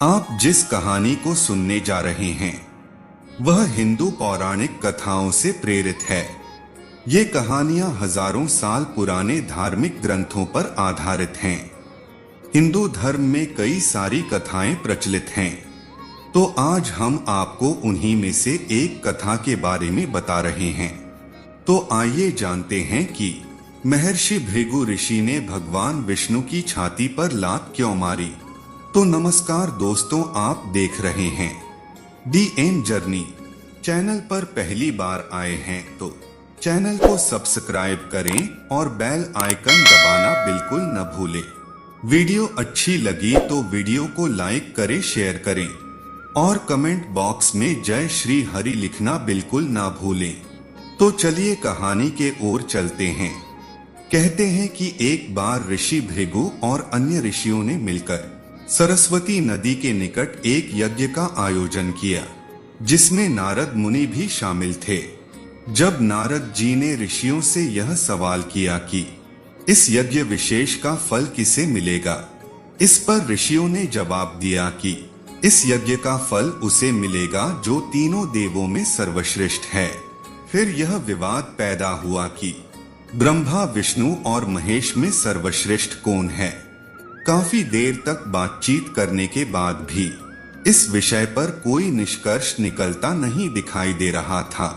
आप जिस कहानी को सुनने जा रहे हैं वह हिंदू पौराणिक कथाओं से प्रेरित है। ये कहानियां हजारों साल पुराने धार्मिक ग्रंथों पर आधारित हैं। हिंदू धर्म में कई सारी कथाएं प्रचलित हैं, तो आज हम आपको उन्हीं में से एक कथा के बारे में बता रहे हैं। तो आइए जानते हैं कि महर्षि भृगु ऋषि ने भगवान विष्णु की छाती पर लात क्यों मारी। तो नमस्कार दोस्तों, आप देख रहे हैं DN जर्नी। चैनल पर पहली बार आए हैं तो चैनल को सब्सक्राइब करें और बेल आइकन दबाना बिल्कुल न भूलें। वीडियो अच्छी लगी तो वीडियो को लाइक करें, शेयर करें और कमेंट बॉक्स में जय श्री हरि लिखना बिल्कुल ना भूलें। तो चलिए कहानी के ओर चलते हैं। कहते हैं कि एक बार ऋषि भृगु और अन्य ऋषियों ने मिलकर सरस्वती नदी के निकट एक यज्ञ का आयोजन किया, जिसमें नारद मुनि भी शामिल थे। जब नारद जी ने ऋषियों से यह सवाल किया कि इस यज्ञ विशेष का फल किसे मिलेगा, इस पर ऋषियों ने जवाब दिया कि इस यज्ञ का फल उसे मिलेगा जो तीनों देवों में सर्वश्रेष्ठ है। फिर यह विवाद पैदा हुआ कि ब्रह्मा, विष्णु और महेश में सर्वश्रेष्ठ कौन है। काफी देर तक बातचीत करने के बाद भी इस विषय पर कोई निष्कर्ष निकलता नहीं दिखाई दे रहा था।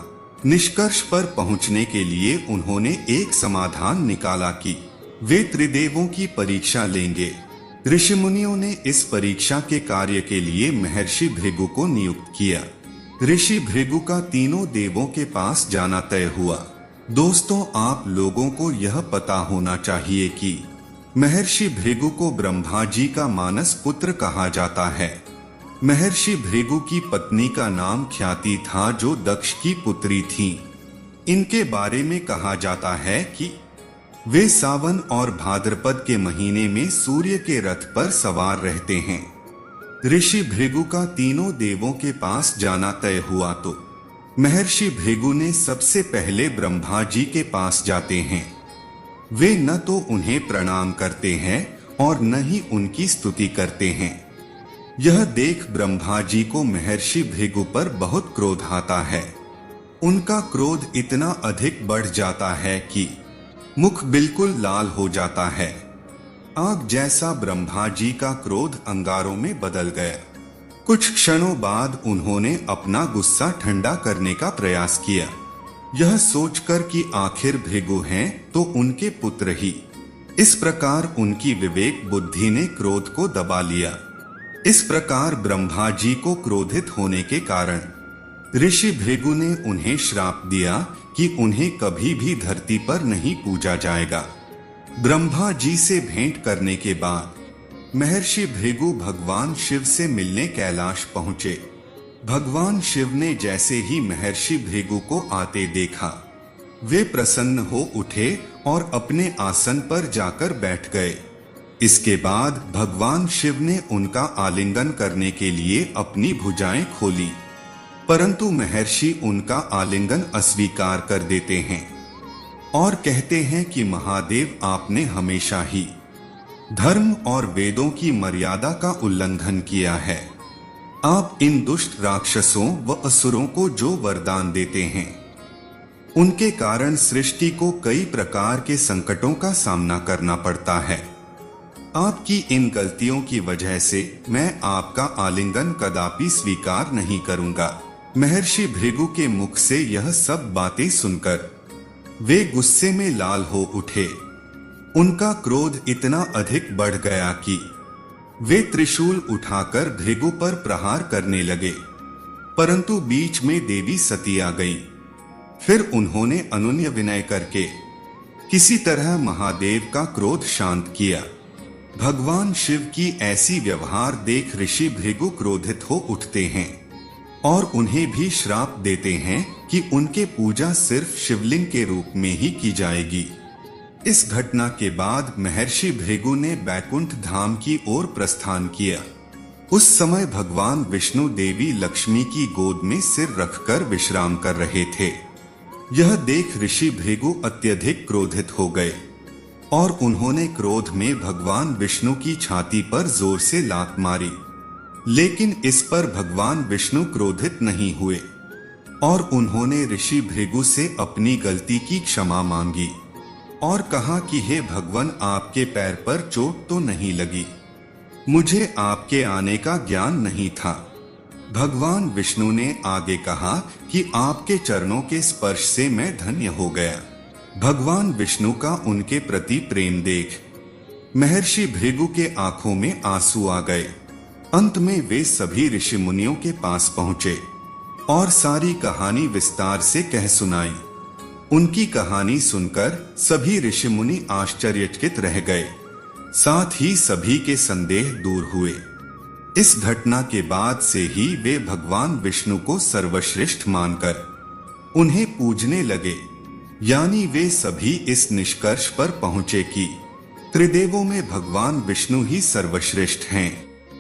निष्कर्ष पर पहुंचने के लिए उन्होंने एक समाधान निकाला कि वे त्रिदेवों की परीक्षा लेंगे। ऋषि मुनियों ने इस परीक्षा के कार्य के लिए महर्षि भृगु को नियुक्त किया। ऋषि भृगु का तीनों देवों के पास जाना तय हुआ। दोस्तों, आप लोगों को यह पता होना चाहिए कि महर्षि भृगु को ब्रह्मा जी का मानस पुत्र कहा जाता है। महर्षि भृगु की पत्नी का नाम ख्याति था, जो दक्ष की पुत्री थी। इनके बारे में कहा जाता है कि वे सावन और भाद्रपद के महीने में सूर्य के रथ पर सवार रहते हैं। ऋषि भृगु का तीनों देवों के पास जाना तय हुआ तो महर्षि भृगु ने सबसे पहले ब्रह्मा जी के पास जाते हैं। वे न तो उन्हें प्रणाम करते हैं और न ही उनकी स्तुति करते हैं। यह देख ब्रह्मा जी को महर्षि भृगु पर बहुत क्रोध आता है। उनका क्रोध इतना अधिक बढ़ जाता है कि मुख बिल्कुल लाल हो जाता है। आग जैसा ब्रह्मा जी का क्रोध अंगारों में बदल गया। कुछ क्षणों बाद उन्होंने अपना गुस्सा ठंडा करने का प्रयास किया, यह सोचकर कि आखिर भृगु हैं तो उनके पुत्र ही। इस प्रकार उनकी विवेक बुद्धि ने क्रोध को दबा लिया। इस प्रकार ब्रह्मा जी को क्रोधित होने के कारण ऋषि भृगु ने उन्हें श्राप दिया कि उन्हें कभी भी धरती पर नहीं पूजा जाएगा। ब्रह्मा जी से भेंट करने के बाद महर्षि भृगु भगवान शिव से मिलने कैलाश पहुंचे। भगवान शिव ने जैसे ही महर्षि भृगु को आते देखा, वे प्रसन्न हो उठे और अपने आसन पर जाकर बैठ गए। इसके बाद भगवान शिव ने उनका आलिंगन करने के लिए अपनी भुजाएं खोली, परंतु महर्षि उनका आलिंगन अस्वीकार कर देते हैं और कहते हैं कि महादेव, आपने हमेशा ही धर्म और वेदों की मर्यादा का उल्लंघन किया है। आप इन दुष्ट राक्षसों व असुरों को जो वरदान देते हैं, उनके कारण सृष्टि को कई प्रकार के संकटों का सामना करना पड़ता है। आपकी इन गलतियों की वजह से मैं आपका आलिंगन कदापि स्वीकार नहीं करूंगा। महर्षि भृगु के मुख से यह सब बातें सुनकर वे गुस्से में लाल हो उठे। उनका क्रोध इतना अधिक बढ़ गया कि वे त्रिशूल उठाकर भृगु पर प्रहार करने लगे, परंतु बीच में देवी सती आ गई। फिर उन्होंने अनुनय विनय करके किसी तरह महादेव का क्रोध शांत किया। भगवान शिव की ऐसी व्यवहार देख ऋषि भृगु क्रोधित हो उठते हैं और उन्हें भी श्राप देते हैं कि उनके पूजा सिर्फ शिवलिंग के रूप में ही की जाएगी। इस घटना के बाद महर्षि भृगु ने बैकुंठ धाम की ओर प्रस्थान किया। उस समय भगवान विष्णु देवी लक्ष्मी की गोद में सिर रखकर विश्राम कर रहे थे। यह देख ऋषि भृगु अत्यधिक क्रोधित हो गए और उन्होंने क्रोध में भगवान विष्णु की छाती पर जोर से लात मारी। लेकिन इस पर भगवान विष्णु क्रोधित नहीं हुए और उन्होंने ऋषि भृगु से अपनी गलती की क्षमा मांगी और कहा कि हे भगवान, आपके पैर पर चोट तो नहीं लगी, मुझे आपके आने का ज्ञान नहीं था। भगवान विष्णु ने आगे कहा कि आपके चरणों के स्पर्श से मैं धन्य हो गया। भगवान विष्णु का उनके प्रति प्रेम देख महर्षि भृगु के आंखों में आंसू आ गए। अंत में वे सभी ऋषि मुनियों के पास पहुंचे और सारी कहानी विस्तार से कह सुनाई। उनकी कहानी सुनकर सभी ऋषि मुनि आश्चर्यचकित रह गए, साथ ही सभी के संदेह दूर हुए। इस घटना के बाद से ही वे भगवान विष्णु को सर्वश्रेष्ठ मानकर उन्हें पूजने लगे। यानी वे सभी इस निष्कर्ष पर पहुंचे कि त्रिदेवों में भगवान विष्णु ही सर्वश्रेष्ठ हैं।